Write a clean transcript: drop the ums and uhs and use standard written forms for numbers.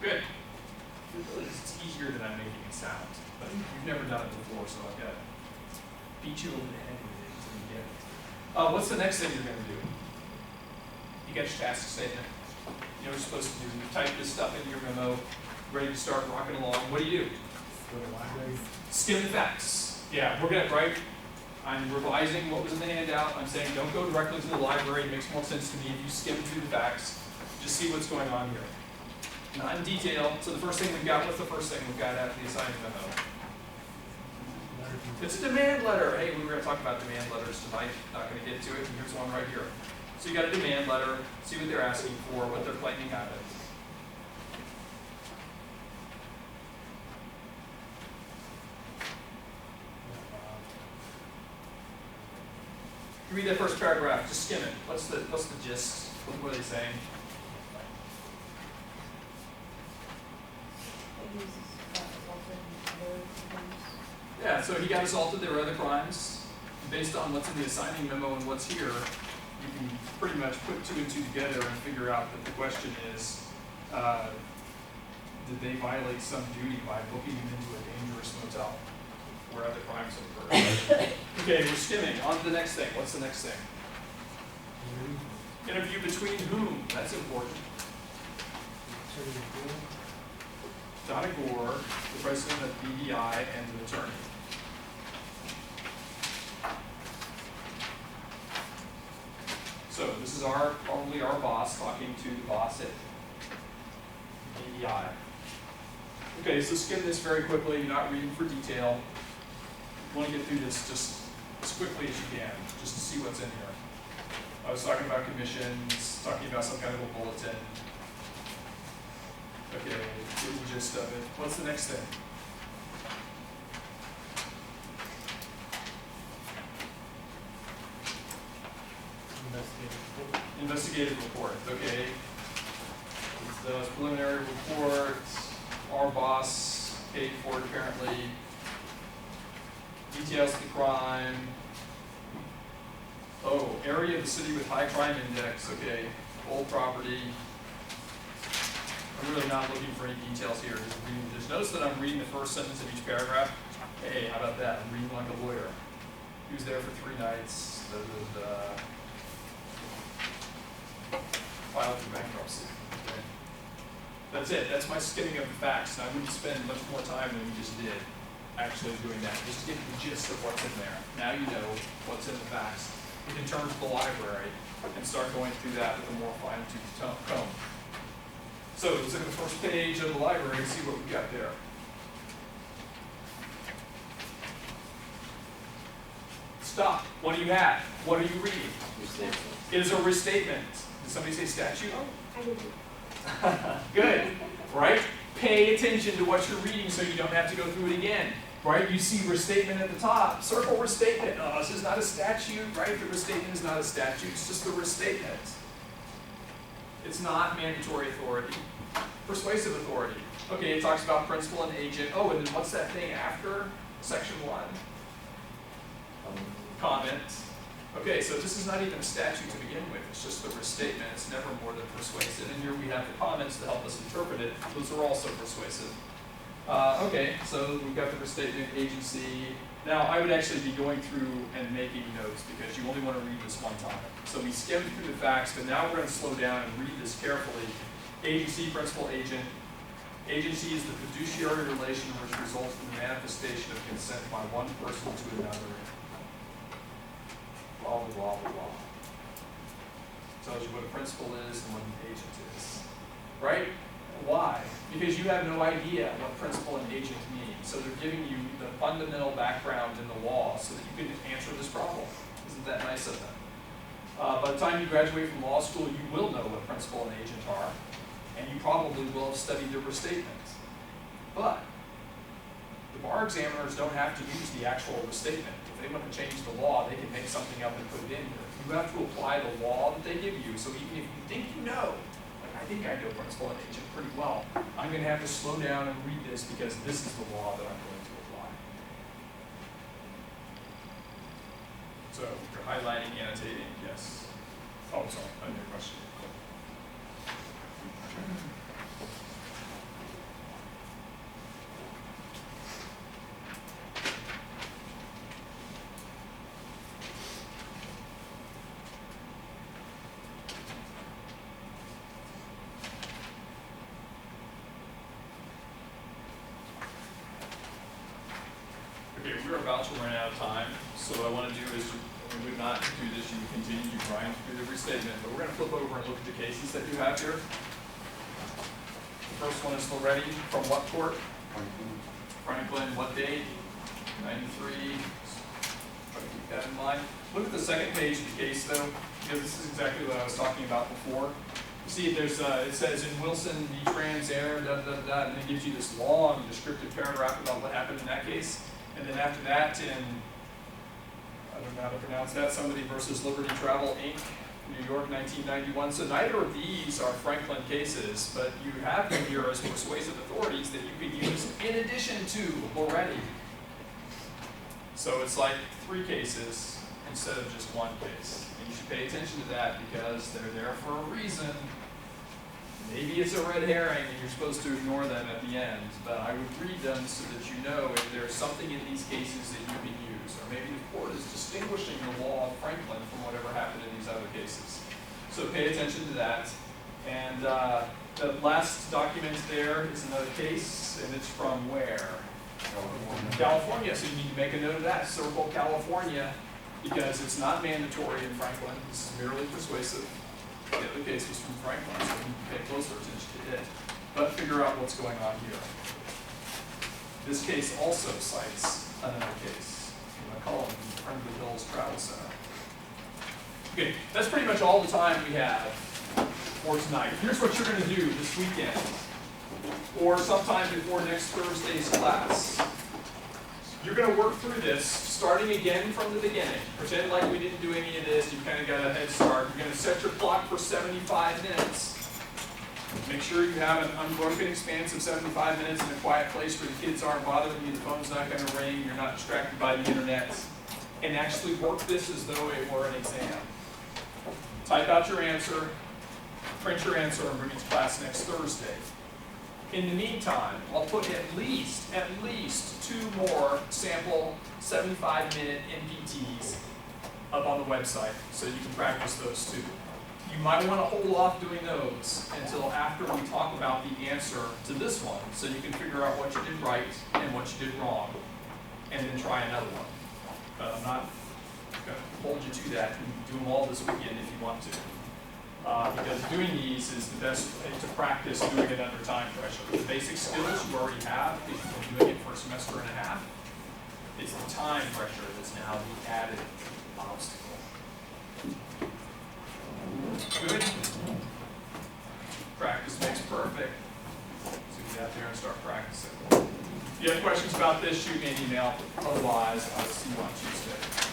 Good. It's easier than I'm making it sound. But you've never done it before, so I've got to beat you over the head with it until you get it. What's the next thing you're going to do? You got your task statement. You know what you're supposed to do. You type this stuff into your memo, ready to start rocking along. What do? Go to library. Skim the facts. Yeah, we're going to, right? I'm revising what was in the handout. I'm saying don't go directly to the library. It makes more sense to me if you skim through the facts. Just see what's going on here. Not in detail. So the first thing we've got, what's the first thing we've got after the assignment memo? It's a demand letter. Hey, we were going to talk about demand letters tonight. Not going to get to it. And here's one right here. So you got a demand letter. See what they're asking for, what they're claiming happens. You read that first paragraph, just skim it. What's the gist? What are they saying? Yeah, so he got assaulted, there were other crimes. Based on what's in the assigning memo and what's here, you can pretty much put two and two together and figure out that the question is, did they violate some duty by booking him into a dangerous motel where other crimes occurred? Okay, we're skimming. On to the next thing. What's the next thing? Interview between whom? That's important. Donna Gore, the president of BDI, and the attorney. So this is probably our boss talking to the boss at BDI. Okay, so skim this very quickly. You're not reading for detail. You want to get through this just as quickly as you can, just to see what's in here. I was talking about commissions, talking about some kind of a bulletin. Okay, get the gist of it. What's the next thing? Investigative report. Okay. It's the preliminary report. Our boss paid for it apparently. Details of the crime. Oh, area of the city with high crime index. Okay. Old property. I'm really not looking for any details here. Just notice that I'm reading the first sentence of each paragraph. Hey, how about that? I'm reading like a lawyer. He was there for 3 nights. Filed for bankruptcy. Okay. That's it. That's my skimming of the facts. And I wouldn't spend much more time than we just did actually doing that. Just get the gist of what's in there. Now you know what's in the facts. You can turn to the library and start going through that with a more fine-tooth comb. So let's look at the first page of the library and see what we've got there. Stop. What do you have? What are you reading? It is a restatement. Did somebody say statute? Oh, I did. Good. Right? Pay attention to what you're reading so you don't have to go through it again. Right? You see restatement at the top. Circle restatement. Oh, this is not a statute, right? The restatement is not a statute. It's just a restatement. It's not mandatory authority. Persuasive authority. Okay, it talks about principal and agent. Oh, and then what's that thing after section 1? Comment. Okay, so this is not even a statute to begin with. It's just a restatement. It's never more than persuasive. And here we have the comments to help us interpret it. Those are also persuasive. Okay, so we've got the restatement, agency. Now, I would actually be going through and making notes because you only want to read this one time. So we skimmed through the facts, but now we're going to slow down and read this carefully. Agency, principal, agent. Agency is the fiduciary relation which results from the manifestation of consent by one person to another. Blah, blah, blah, blah, blah. Tells you what a principal is and what an agent is. Right? Why? Because you have no idea what principal and agent mean. So they're giving you the fundamental background in the law so that you can answer this problem. Isn't that nice of them? By the time you graduate from law school, you will know what principal and agent are, and you probably will have studied the restatements. But the bar examiners don't have to use the actual restatement. If they want to change the law, they can make something up and put it in here. You have to apply the law that they give you. So even if you think you know, like I think I know principal and agent pretty well, I'm going to have to slow down and read this because this is the law that I'm going to apply. So you're highlighting, annotating, yes. Oh, sorry, another question. about to run out of time. So what I want to do is, we would not do this, you would continue to grind through the restatement, but we're going to flip over and look at the cases that you have here. The first one is Loretti, from what court? Franklin, what date? 93. Try to keep that in mind. Look at the second page of the case though, because this is exactly what I was talking about before. You see, there's it says in Wilson v. Trans Air, da da da, and it gives you this long descriptive paragraph about what happened in that case. And then after that, in, I don't know how to pronounce that, somebody versus Liberty Travel Inc., New York, 1991. So neither of these are Franklin cases, but you have them here as persuasive authorities that you can use in addition to Loretti. So it's like 3 cases instead of just 1 case. And you should pay attention to that because they're there for a reason. Maybe it's a red herring and you're supposed to ignore them at the end, but I would read them so that you know if there's something in these cases that you can use, or maybe the court is distinguishing the law of Franklin from whatever happened in these other cases. So pay attention to that. And the last document there is another case, and it's from where? California. So you need to make a note of that. Circle California, because it's not mandatory in Franklin. This is merely persuasive. The other case was from Franklin, so you need to pay closer attention to it. But figure out what's going on here. This case also cites another case. I'm going to call it the Friendly Hills Travel Center. Okay, that's pretty much all the time we have for tonight. Here's what you're going to do this weekend, or sometime before next Thursday's class. You're going to work through this, starting again from the beginning. Pretend like we didn't do any of this, you kind of got a head start. You're going to set your clock for 75 minutes. Make sure you have an unbroken expanse of 75 minutes in a quiet place where the kids aren't bothering you, the phone's not going to ring, you're not distracted by the internet. And actually work this as though it were an exam. Type out your answer, print your answer, and bring it to class next Thursday. In the meantime, I'll put at least 2 more sample 75-minute MPTs up on the website so you can practice those too. You might want to hold off doing those until after we talk about the answer to this one so you can figure out what you did right and what you did wrong, and then try another one. But I'm not going to hold you to that. You can do them all this weekend if you want to. Because doing these is the best way to practice doing it under time pressure. The basic skills you already have because you've been doing it for a semester and a half. It's the time pressure that's now the added obstacle. Good? Practice makes perfect. So get out there and start practicing. If you have questions about this, shoot me an email. Otherwise, I'll see you on Tuesday.